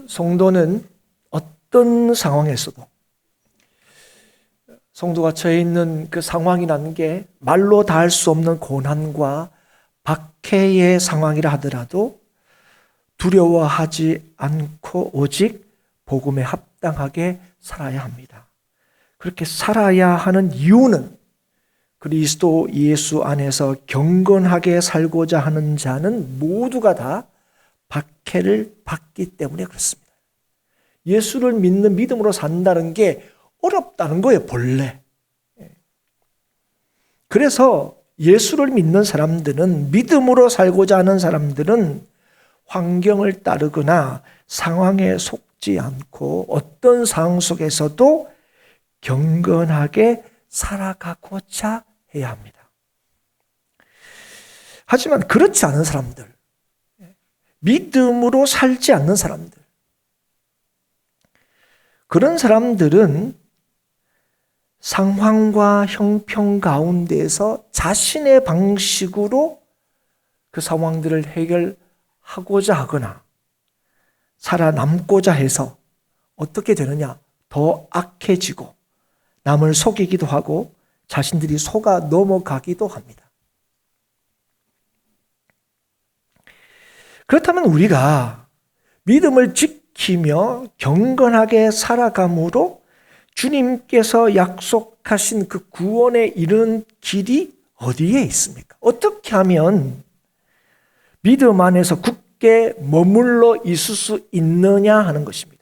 성도는 어떤 상황에서도 성도가 처해 있는 그 상황이라는 게 말로 다 할 수 없는 고난과 박해의 상황이라 하더라도 두려워하지 않고 오직 복음에 합당하게 살아야 합니다. 그렇게 살아야 하는 이유는 그리스도 예수 안에서 경건하게 살고자 하는 자는 모두가 다 박해를 받기 때문에 그렇습니다. 예수를 믿는 믿음으로 산다는 게 어렵다는 거예요, 본래. 그래서 예수를 믿는 사람들은, 믿음으로 살고자 하는 사람들은 환경을 따르거나 상황에 속지 않고 어떤 상황 속에서도 경건하게 살아가고자 해야 합니다. 하지만 그렇지 않은 사람들, 믿음으로 살지 않는 사람들, 그런 사람들은 상황과 형편 가운데에서 자신의 방식으로 그 상황들을 해결하고자 하거나 살아남고자 해서 어떻게 되느냐? 더 악해지고 남을 속이기도 하고 자신들이 속아 넘어가기도 합니다. 그렇다면 우리가 믿음을 지키며 경건하게 살아감으로 주님께서 약속하신 그 구원에 이르는 길이 어디에 있습니까? 어떻게 하면 믿음 안에서 굳게 머물러 있을 수 있느냐 하는 것입니다.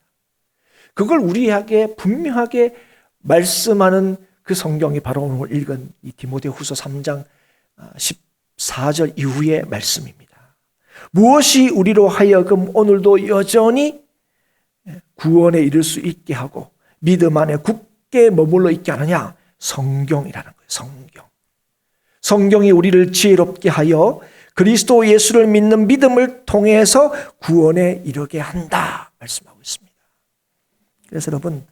그걸 우리에게 분명하게 말씀하는 그 성경이 바로 오늘 읽은 이 디모데후서 3장 14절 이후의 말씀입니다. 무엇이 우리로 하여금 오늘도 여전히 구원에 이를 수 있게 하고 믿음 안에 굳게 머물러 있게 하느냐? 성경이라는 거예요. 성경. 성경이 우리를 지혜롭게 하여 그리스도 예수를 믿는 믿음을 통해서 구원에 이르게 한다 말씀하고 있습니다. 그래서 여러분,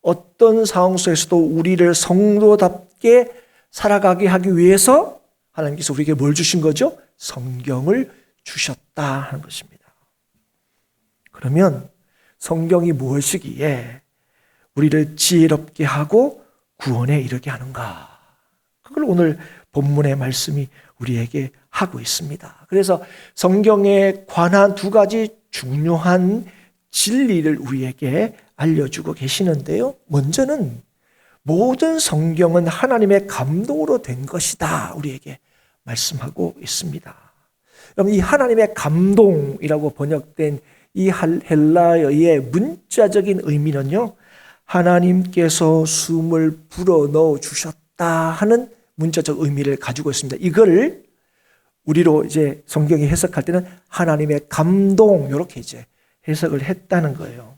어떤 상황 속에서도 우리를 성도답게 살아가게 하기 위해서 하나님께서 우리에게 뭘 주신 거죠? 성경을 주셨다 하는 것입니다. 그러면 성경이 무엇이기에 우리를 지혜롭게 하고 구원에 이르게 하는가? 그걸 오늘 본문의 말씀이 우리에게 하고 있습니다. 그래서 성경에 관한 두 가지 중요한 진리를 우리에게 알려주고 계시는데요. 먼저는 모든 성경은 하나님의 감동으로 된 것이다. 우리에게 말씀하고 있습니다. 여러분, 이 하나님의 감동이라고 번역된 이 헬라어의 문자적인 의미는요, 하나님께서 숨을 불어넣어 주셨다 하는 문자적 의미를 가지고 있습니다. 이걸 우리로 이제 성경이 해석할 때는 하나님의 감동, 이렇게 이제 해석을 했다는 거예요.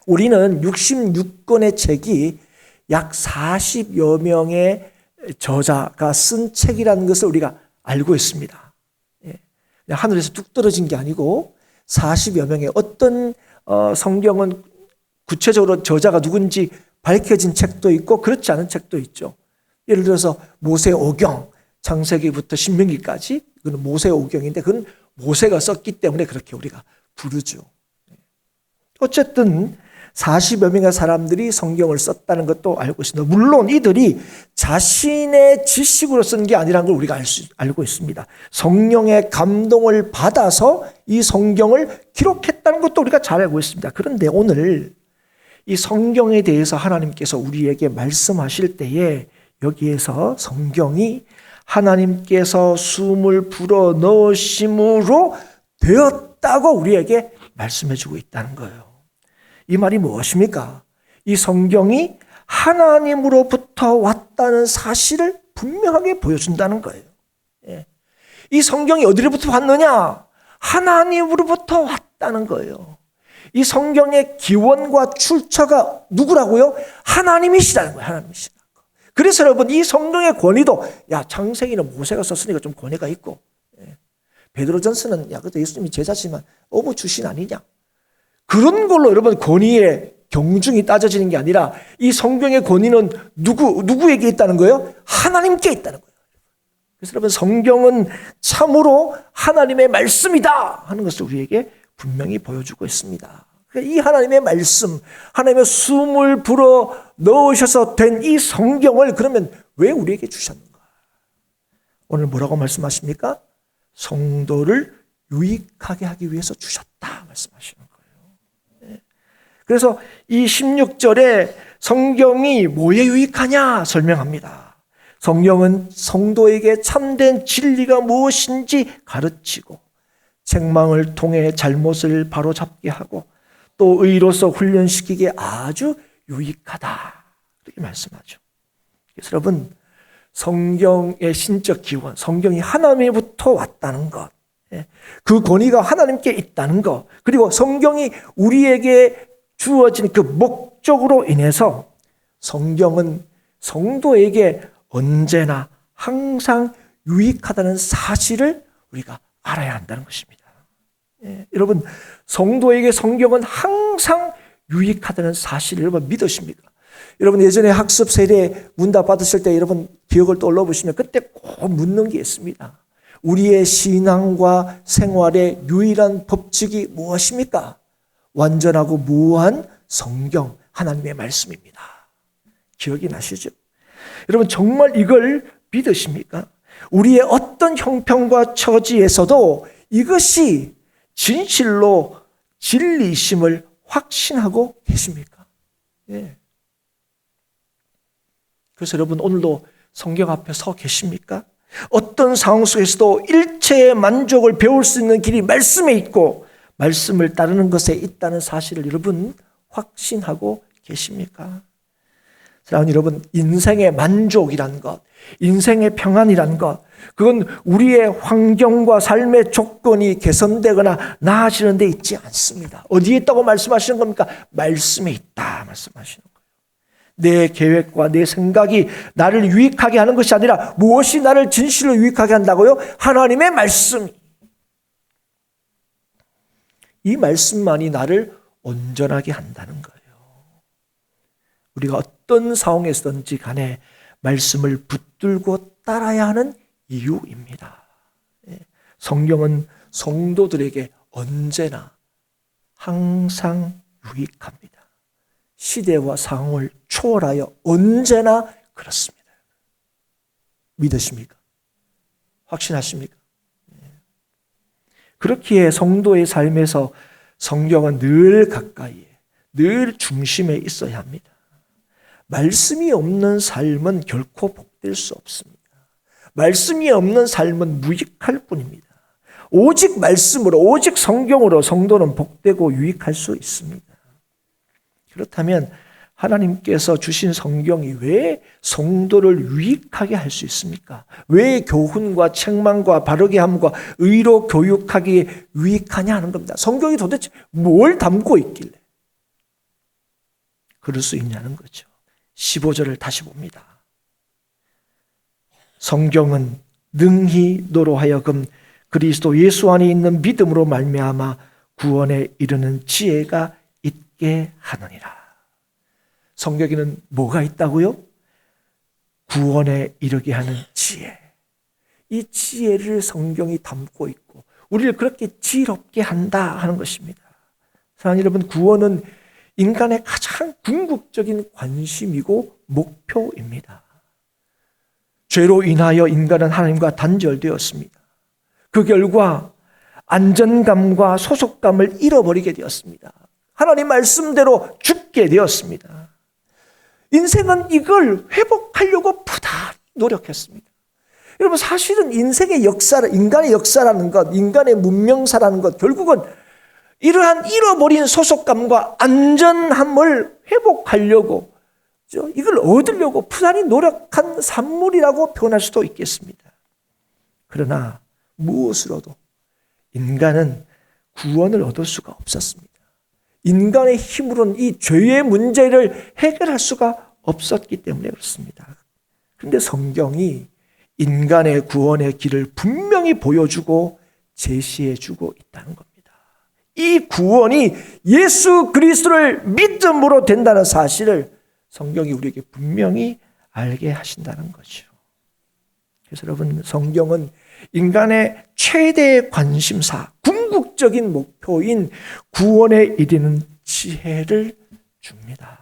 우리는 66권의 책이 약 40여 명의 저자가 쓴 책이라는 것을 우리가 알고 있습니다. 그냥 하늘에서 뚝 떨어진 게 아니고 40여 명의 어떤 성경은 구체적으로 저자가 누군지 밝혀진 책도 있고 그렇지 않은 책도 있죠. 예를 들어서 모세오경, 창세기부터 신명기까지, 그건 모세오경인데 그건 모세가 썼기 때문에 그렇게 우리가 부르죠. 어쨌든 40여 명의 사람들이 성경을 썼다는 것도 알고 있습니다. 물론 이들이 자신의 지식으로 쓴 게 아니라는 걸 우리가 알고 있습니다. 성령의 감동을 받아서 이 성경을 기록했다는 것도 우리가 잘 알고 있습니다. 그런데 오늘 이 성경에 대해서 하나님께서 우리에게 말씀하실 때에 여기에서 성경이 하나님께서 숨을 불어 넣으심으로 되었다고 우리에게 말씀해 주고 있다는 거예요. 이 말이 무엇입니까? 이 성경이 하나님으로부터 왔다는 사실을 분명하게 보여준다는 거예요. 이 성경이 어디로부터 왔느냐? 하나님으로부터 왔다는 거예요. 이 성경의 기원과 출처가 누구라고요? 하나님이시라는 거예요. 하나님이시라는 거. 그래서 여러분, 이 성경의 권위도, 야, 창세기는 모세가 썼으니까 좀 권위가 있고, 베드로전서는 야, 그래도 예수님이 제자지만 어부 출신 아니냐? 그런 걸로 여러분 권위의 경중이 따져지는 게 아니라 이 성경의 권위는 누구에게 있다는 거예요? 하나님께 있다는 거예요. 그래서 여러분, 성경은 참으로 하나님의 말씀이다 하는 것을 우리에게 분명히 보여주고 있습니다. 이 하나님의 말씀, 하나님의 숨을 불어 넣으셔서 된 이 성경을 그러면 왜 우리에게 주셨는가? 오늘 뭐라고 말씀하십니까? 성도를 유익하게 하기 위해서 주셨다 말씀하시는 거예요. 그래서 이 16절에 성경이 뭐에 유익하냐 설명합니다. 성경은 성도에게 참된 진리가 무엇인지 가르치고 책망을 통해 잘못을 바로잡게 하고 또 의로서 훈련시키기에 아주 유익하다 이렇게 말씀하죠. 그래서 여러분, 성경의 신적 기원, 성경이 하나님으로부터 왔다는 것, 그 권위가 하나님께 있다는 것, 그리고 성경이 우리에게 주어진 그 목적으로 인해서 성경은 성도에게 언제나 항상 유익하다는 사실을 우리가 알아야 한다는 것입니다. 여러분, 성도에게 성경은 항상 유익하다는 사실을 여러분 믿으십니까? 여러분, 예전에 학습 세례 문답 받으실 때 여러분 기억을 떠올려 보시면 그때 꼭 묻는 게 있습니다. 우리의 신앙과 생활의 유일한 법칙이 무엇입니까? 완전하고 무한 성경, 하나님의 말씀입니다. 기억이 나시죠? 여러분, 정말 이걸 믿으십니까? 우리의 어떤 형편과 처지에서도 이것이 진실로 진리심을 확신하고 계십니까? 예. 그래서 여러분, 오늘도 성경 앞에 서 계십니까? 어떤 상황 속에서도 일체의 만족을 배울 수 있는 길이 말씀에 있고 말씀을 따르는 것에 있다는 사실을 여러분 확신하고 계십니까? 사랑하는 여러분, 인생의 만족이란 것, 인생의 평안이란 것, 그건 우리의 환경과 삶의 조건이 개선되거나 나아지는 데 있지 않습니다. 어디에 있다고 말씀하시는 겁니까? 말씀에 있다 말씀하시는 거예요. 내 계획과 내 생각이 나를 유익하게 하는 것이 아니라 무엇이 나를 진실로 유익하게 한다고요? 하나님의 말씀이. 이 말씀만이 나를 온전하게 한다는 거예요. 우리가 어떤 상황에서든지 간에 말씀을 붙들고 따라야 하는 이유입니다. 성경은 성도들에게 언제나 항상 유익합니다. 시대와 상황을 초월하여 언제나 그렇습니다. 믿으십니까? 확신하십니까? 그렇기에 성도의 삶에서 성경은 늘 가까이에, 늘 중심에 있어야 합니다. 말씀이 없는 삶은 결코 복될 수 없습니다. 말씀이 없는 삶은 무익할 뿐입니다. 오직 말씀으로, 오직 성경으로 성도는 복되고 유익할 수 있습니다. 그렇다면 하나님께서 주신 성경이 왜 성도를 유익하게 할 수 있습니까? 왜 교훈과 책망과 바르게 함과 의로 교육하기에 유익하냐 하는 겁니다. 성경이 도대체 뭘 담고 있길래 그럴 수 있냐는 거죠. 15절을 다시 봅니다. 성경은 능히 너로 하여금 그리스도 예수 안에 있는 믿음으로 말미암아 구원에 이르는 지혜가 있게 하느니라. 성경에는 뭐가 있다고요? 구원에 이르게 하는 지혜. 이 지혜를 성경이 담고 있고 우리를 그렇게 지혜롭게 한다 하는 것입니다. 사랑하는 여러분, 구원은 인간의 가장 궁극적인 관심이고 목표입니다. 죄로 인하여 인간은 하나님과 단절되었습니다. 그 결과 안전감과 소속감을 잃어버리게 되었습니다. 하나님 말씀대로 죽게 되었습니다. 인생은 이걸 회복하려고 부단히 노력했습니다. 여러분, 사실은 인생의 인간의 역사라는 것, 인간의 문명사라는 것, 결국은 이러한 잃어버린 소속감과 안전함을 회복하려고, 이걸 얻으려고 부단히 노력한 산물이라고 표현할 수도 있겠습니다. 그러나 무엇으로도 인간은 구원을 얻을 수가 없었습니다. 인간의 힘으로는 이 죄의 문제를 해결할 수가 없었기 때문에 그렇습니다. 그런데 성경이 인간의 구원의 길을 분명히 보여주고 제시해주고 있다는 겁니다. 이 구원이 예수 그리스도를 믿음으로 된다는 사실을 성경이 우리에게 분명히 알게 하신다는 거죠. 그래서 여러분, 성경은 인간의 최대의 관심사, 궁극적인 목표인 구원에 이르는 지혜를 줍니다.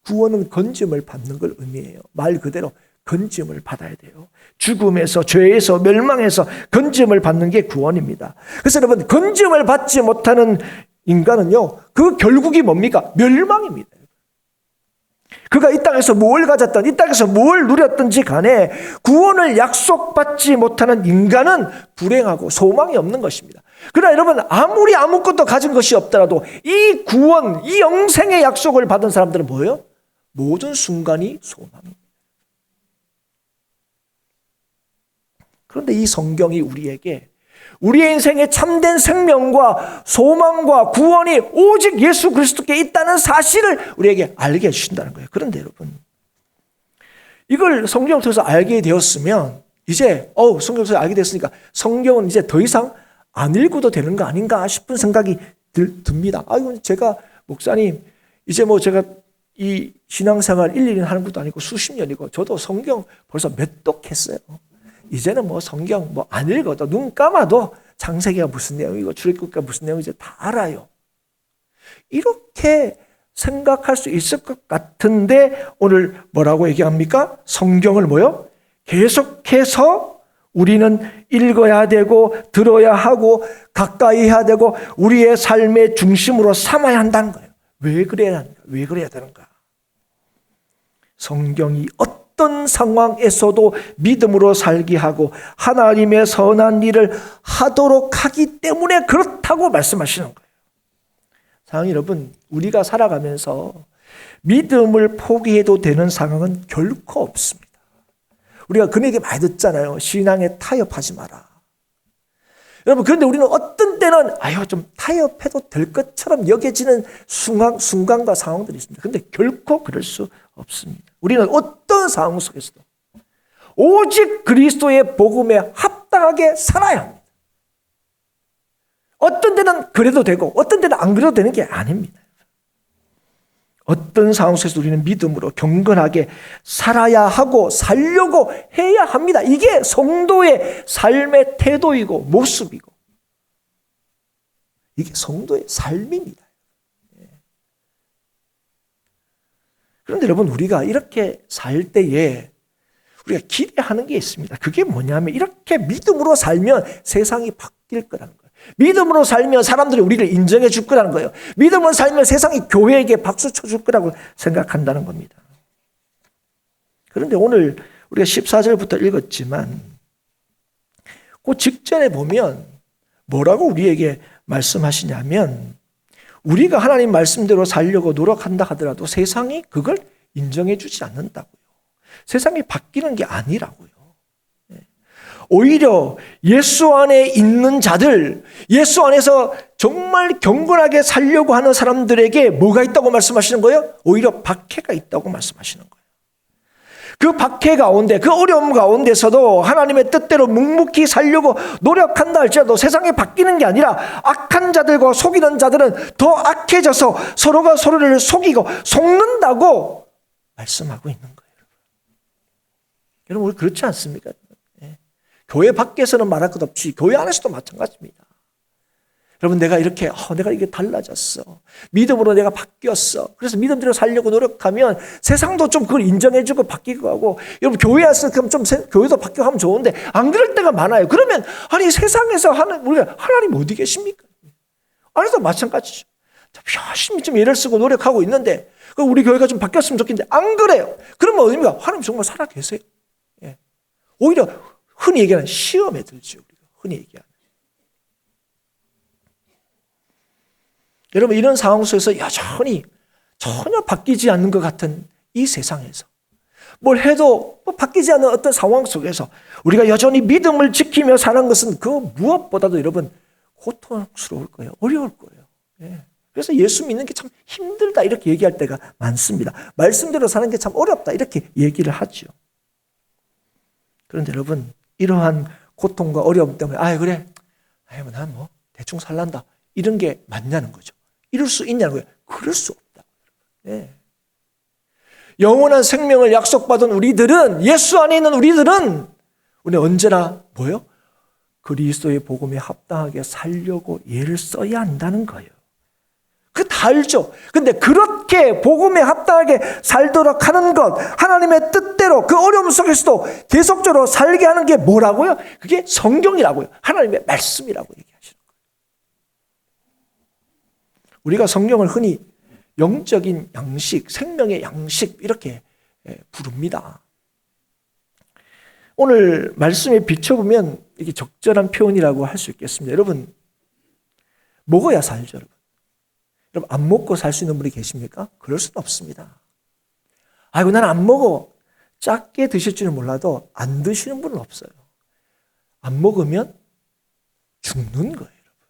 구원은 건짐을 받는 걸 의미해요. 말 그대로 건짐을 받아야 돼요. 죽음에서, 죄에서, 멸망에서 건짐을 받는 게 구원입니다. 그래서 여러분, 건짐을 받지 못하는 인간은요, 그 결국이 뭡니까? 멸망입니다. 그가 이 땅에서 뭘 가졌든, 이 땅에서 뭘 누렸든지 간에 구원을 약속받지 못하는 인간은 불행하고 소망이 없는 것입니다. 그러나 여러분, 아무리 아무것도 가진 것이 없더라도 이 구원, 이 영생의 약속을 받은 사람들은 뭐예요? 모든 순간이 소망입니다. 그런데 이 성경이 우리에게 우리의 인생에 참된 생명과 소망과 구원이 오직 예수 그리스도께 있다는 사실을 우리에게 알게 해주신다는 거예요. 그런데 여러분, 이걸 성경을 통해서 알게 되었으면 이제 성경을 통해서 알게 됐으니까 성경은 이제 더 이상 안 읽어도 되는 거 아닌가 싶은 생각이 듭니다. 제가 목사님, 이제 제가 이 신앙생활 1, 2년 하는 것도 아니고 수십 년이고 저도 성경 벌써 몇 독했어요. 이제는 성경 안 읽어도 눈 감아도 창세기가 무슨 내용이고 출애굽기가 무슨 내용인지 다 알아요. 이렇게 생각할 수 있을 것 같은데 오늘 뭐라고 얘기합니까? 성경을 계속해서 우리는 읽어야 되고 들어야 하고 가까이 해야 되고 우리의 삶의 중심으로 삼아야 한다는 거예요. 왜 그래야 하는가? 왜 그래야 되는가? 성경이 어떤 상황에서도 믿음으로 살게 하고 하나님의 선한 일을 하도록 하기 때문에 그렇다고 말씀하시는 거예요. 사랑하는 여러분, 우리가 살아가면서 믿음을 포기해도 되는 상황은 결코 없습니다. 우리가 그에게 많이 듣잖아요. 신앙에 타협하지 마라. 여러분, 그런데 우리는 어떤 때는 좀 타협해도 될 것처럼 여겨지는 순간과 상황들이 있습니다. 그런데 결코 그럴 수 없습니다. 우리는 어떤 상황 속에서도 오직 그리스도의 복음에 합당하게 살아야 합니다. 어떤 때는 그래도 되고 어떤 때는 안 그래도 되는 게 아닙니다. 어떤 상황 속에서 우리는 믿음으로 경건하게 살아야 하고 살려고 해야 합니다. 이게 성도의 삶의 태도이고 모습이고 이게 성도의 삶입니다. 그런데 여러분, 우리가 이렇게 살 때에 우리가 기대하는 게 있습니다. 그게 뭐냐면 이렇게 믿음으로 살면 세상이 바뀔 거라는 거예요. 믿음으로 살면 사람들이 우리를 인정해 줄 거라는 거예요. 믿음으로 살면 세상이 교회에게 박수 쳐줄 거라고 생각한다는 겁니다. 그런데 오늘 우리가 14절부터 읽었지만 그 직전에 보면 뭐라고 우리에게 말씀하시냐면 우리가 하나님 말씀대로 살려고 노력한다 하더라도 세상이 그걸 인정해 주지 않는다고요. 세상이 바뀌는 게 아니라고요. 오히려 예수 안에 있는 자들, 예수 안에서 정말 경건하게 살려고 하는 사람들에게 뭐가 있다고 말씀하시는 거예요? 오히려 박해가 있다고 말씀하시는 거예요. 그 박해 가운데, 그 어려움 가운데서도 하나님의 뜻대로 묵묵히 살려고 노력한다 할지라도 세상이 바뀌는 게 아니라 악한 자들과 속이는 자들은 더 악해져서 서로가 서로를 속이고 속는다고 말씀하고 있는 거예요. 여러분, 우리 그렇지 않습니까? 교회 밖에서는 말할 것 없이 교회 안에서도 마찬가지입니다. 여러분, 내가 이게 달라졌어. 믿음으로 내가 바뀌었어. 그래서 믿음대로 살려고 노력하면 세상도 좀 그걸 인정해주고 바뀌고 하고, 여러분, 교회 안에서 그럼 좀 교회도 바뀌고 하면 좋은데 안 그럴 때가 많아요. 그러면 세상에서 우리가 하나님 어디 계십니까? 안에서 마찬가지죠. 열심히 좀 예를 쓰고 노력하고 있는데 우리 교회가 좀 바뀌었으면 좋겠는데 안 그래요. 그러면 어디입니까? 하나님 정말 살아 계세요. 오히려 흔히 얘기하는 시험에 들죠. 우리가 흔히 얘기하는. 여러분, 이런 상황 속에서 여전히 전혀 바뀌지 않는 것 같은 이 세상에서 뭘 해도 바뀌지 않는 어떤 상황 속에서 우리가 여전히 믿음을 지키며 사는 것은 그 무엇보다도 여러분 고통스러울 거예요. 어려울 거예요. 그래서 예수 믿는 게 참 힘들다 이렇게 얘기할 때가 많습니다. 말씀대로 사는 게 참 어렵다 이렇게 얘기를 하죠. 그런데 여러분, 이러한 고통과 어려움 때문에 난 대충 살란다 이런 게 맞냐는 거죠. 이럴 수 있냐는 거예요. 그럴 수 없다. 영원한 생명을 약속받은 우리들은, 예수 안에 있는 우리들은 우리 언제나 그리스도의 복음에 합당하게 살려고 애를 써야 한다는 거예요. 그 살죠. 근데 그렇게 복음에 합당하게 살도록 하는 것, 하나님의 뜻대로 그 어려움 속에서도 계속적으로 살게 하는 게 뭐라고요? 그게 성경이라고요. 하나님의 말씀이라고 얘기하시는 거예요. 우리가 성경을 흔히 영적인 양식, 생명의 양식 이렇게 부릅니다. 오늘 말씀에 비춰보면 이게 적절한 표현이라고 할 수 있겠습니다. 여러분, 먹어야 살죠, 여러분. 여러분, 안 먹고 살 수 있는 분이 계십니까? 그럴 수는 없습니다. 아이고, 나는 안 먹어. 작게 드실 줄은 몰라도 안 드시는 분은 없어요. 안 먹으면 죽는 거예요, 여러분.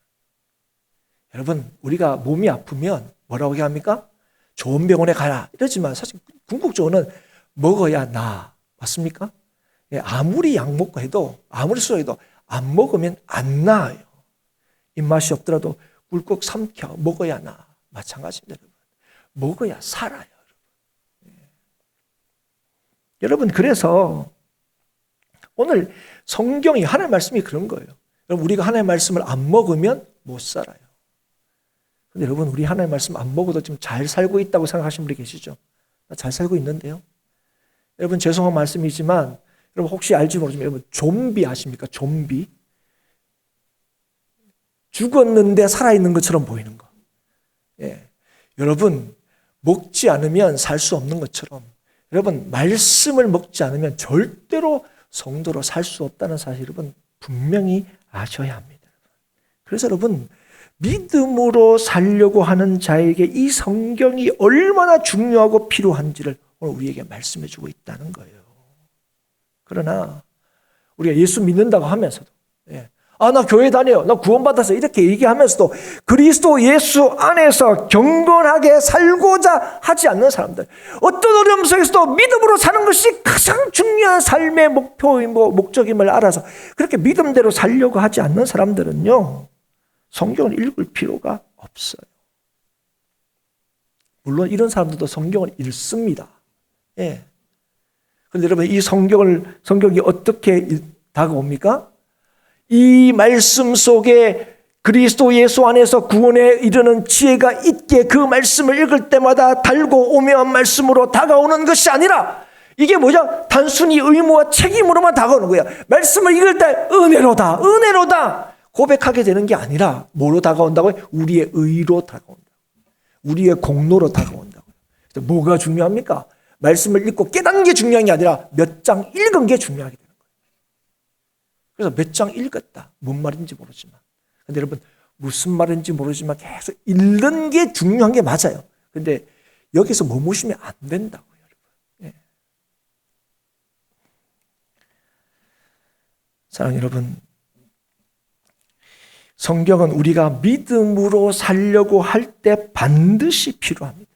여러분, 우리가 몸이 아프면 뭐라고 합니까? 좋은 병원에 가라. 이러지만 사실 궁극적으로는 먹어야 나. 맞습니까? 아무리 약 먹고 해도, 아무리 수술해도 안 먹으면 안 나아요. 입맛이 없더라도 꿀꺽 삼켜 먹어야 나. 마찬가지입니다, 여러분. 먹어야 살아요, 여러분. 여러분, 그래서 오늘 성경이, 하나님의 말씀이 그런 거예요. 여러분, 우리가 하나님의 말씀을 안 먹으면 못 살아요. 근데 여러분, 우리 하나님의 말씀 안 먹어도 지금 잘 살고 있다고 생각하시는 분이 계시죠? 나 잘 살고 있는데요. 여러분, 죄송한 말씀이지만 여러분 혹시 알지 모르지만 여러분 좀비 아십니까? 좀비. 죽었는데 살아있는 것처럼 보이는 거. 예. 여러분, 먹지 않으면 살 수 없는 것처럼 여러분, 말씀을 먹지 않으면 절대로 성도로 살 수 없다는 사실 여러분 분명히 아셔야 합니다. 그래서 여러분, 믿음으로 살려고 하는 자에게 이 성경이 얼마나 중요하고 필요한지를 오늘 우리에게 말씀해 주고 있다는 거예요. 그러나 우리가 예수 믿는다고 하면서도 나 교회 다녀요. 나 구원받아서 이렇게 얘기하면서도 그리스도 예수 안에서 경건하게 살고자 하지 않는 사람들, 어떤 어려움 속에서도 믿음으로 사는 것이 가장 중요한 삶의 목적임을 알아서 그렇게 믿음대로 살려고 하지 않는 사람들은요, 성경을 읽을 필요가 없어요. 물론 이런 사람들도 성경을 읽습니다. 예. 그런데 여러분, 이 성경이 어떻게 다가옵니까? 이 말씀 속에 그리스도 예수 안에서 구원에 이르는 지혜가 있게 그 말씀을 읽을 때마다 달고 오묘한 말씀으로 다가오는 것이 아니라 이게 뭐죠? 단순히 의무와 책임으로만 다가오는 거야. 말씀을 읽을 때 은혜로다, 은혜로다 고백하게 되는 게 아니라 뭐로 다가온다고요? 우리의 의로 다가온다. 우리의 공로로 다가온다고요. 그래서 뭐가 중요합니까? 말씀을 읽고 깨닫는 게 중요한 게 아니라 몇 장 읽은 게 중요하게 되는 거예요. 그래서 몇 장 읽었다. 뭔 말인지 모르지만. 근데 여러분, 무슨 말인지 모르지만 계속 읽는 게 중요한 게 맞아요. 근데 여기서 머무시면 안 된다고요, 여러분. 예. 사랑하는 여러분, 성경은 우리가 믿음으로 살려고 할 때 반드시 필요합니다.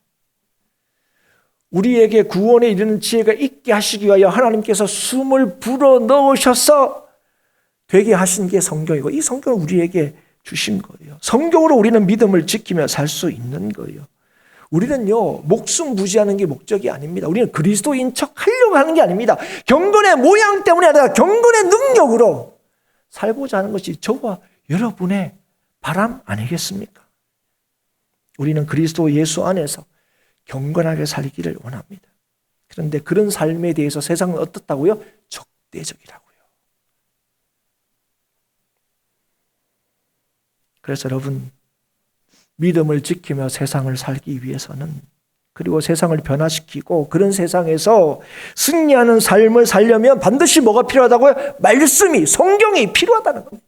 우리에게 구원에 이르는 지혜가 있게 하시기 위하여 하나님께서 숨을 불어 넣으셔서 되게 하신 게 성경이고, 이 성경을 우리에게 주신 거예요. 성경으로 우리는 믿음을 지키며 살 수 있는 거예요. 우리는요, 목숨 부지하는 게 목적이 아닙니다. 우리는 그리스도인 척 하려고 하는 게 아닙니다. 경건의 모양 때문이 아니라 경건의 능력으로 살고자 하는 것이 저와 여러분의 바람 아니겠습니까? 우리는 그리스도 예수 안에서 경건하게 살기를 원합니다. 그런데 그런 삶에 대해서 세상은 어떻다고요? 적대적이라고요. 그래서 여러분, 믿음을 지키며 세상을 살기 위해서는, 그리고 세상을 변화시키고 그런 세상에서 승리하는 삶을 살려면 반드시 뭐가 필요하다고요? 말씀이, 성경이 필요하다는 겁니다.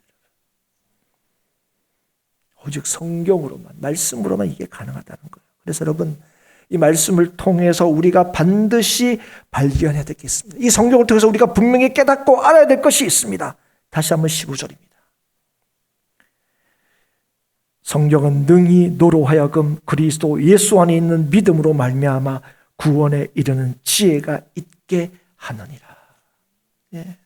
오직 성경으로만, 말씀으로만 이게 가능하다는 거예요. 그래서 여러분, 이 말씀을 통해서 우리가 반드시 발견해야 되겠습니다. 이 성경을 통해서 우리가 분명히 깨닫고 알아야 될 것이 있습니다. 다시 한번 15절입니다. 성경은 능히 너로 하여금 그리스도 예수 안에 있는 믿음으로 말미암아 구원에 이르는 지혜가 있게 하느니라. 예.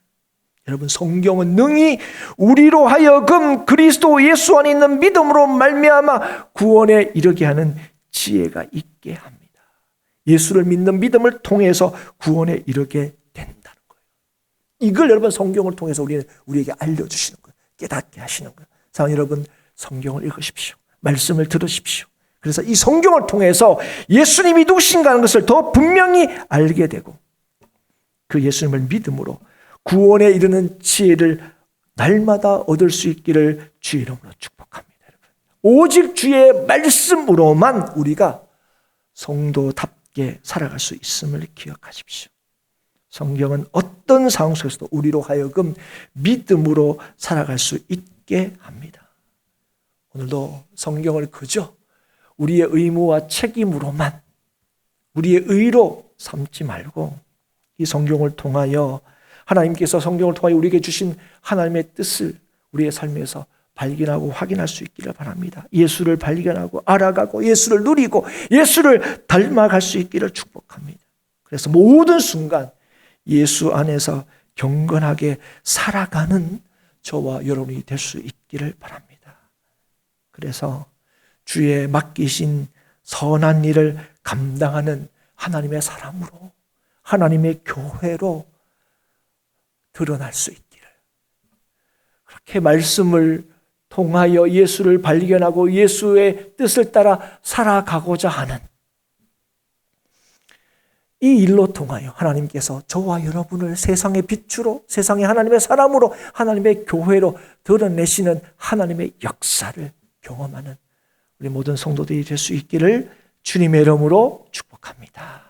여러분, 성경은 능히 우리로 하여금 그리스도 예수 안에 있는 믿음으로 말미암아 구원에 이르게 하는 지혜가 있게 합니다. 예수를 믿는 믿음을 통해서 구원에 이르게 된다는 거예요. 이걸 여러분, 성경을 통해서 우리에게 알려주시는 거예요. 깨닫게 하시는 거예요. 사랑하는 여러분, 성경을 읽으십시오. 말씀을 들으십시오. 그래서 이 성경을 통해서 예수님이 누구신가 하는 것을 더 분명히 알게 되고 그 예수님을 믿음으로 구원에 이르는 지혜를 날마다 얻을 수 있기를 주의 이름으로 축복합니다. 여러분. 오직 주의 말씀으로만 우리가 성도답게 살아갈 수 있음을 기억하십시오. 성경은 어떤 상황 속에서도 우리로 하여금 믿음으로 살아갈 수 있게 합니다. 오늘도 성경을 그저 우리의 의무와 책임으로만 우리의 의로 삼지 말고 이 성경을 통하여 하나님께서 성경을 통하여 우리에게 주신 하나님의 뜻을 우리의 삶에서 발견하고 확인할 수 있기를 바랍니다. 예수를 발견하고 알아가고 예수를 누리고 예수를 닮아갈 수 있기를 축복합니다. 그래서 모든 순간 예수 안에서 경건하게 살아가는 저와 여러분이 될 수 있기를 바랍니다. 그래서 주의 맡기신 선한 일을 감당하는 하나님의 사람으로 하나님의 교회로 드러날 수 있기를, 그렇게 말씀을 통하여 예수를 발견하고 예수의 뜻을 따라 살아가고자 하는 이 일로 통하여 하나님께서 저와 여러분을 세상의 빛으로, 세상의 하나님의 사람으로, 하나님의 교회로 드러내시는 하나님의 역사를 경험하는 우리 모든 성도들이 될 수 있기를 주님의 이름으로 축복합니다.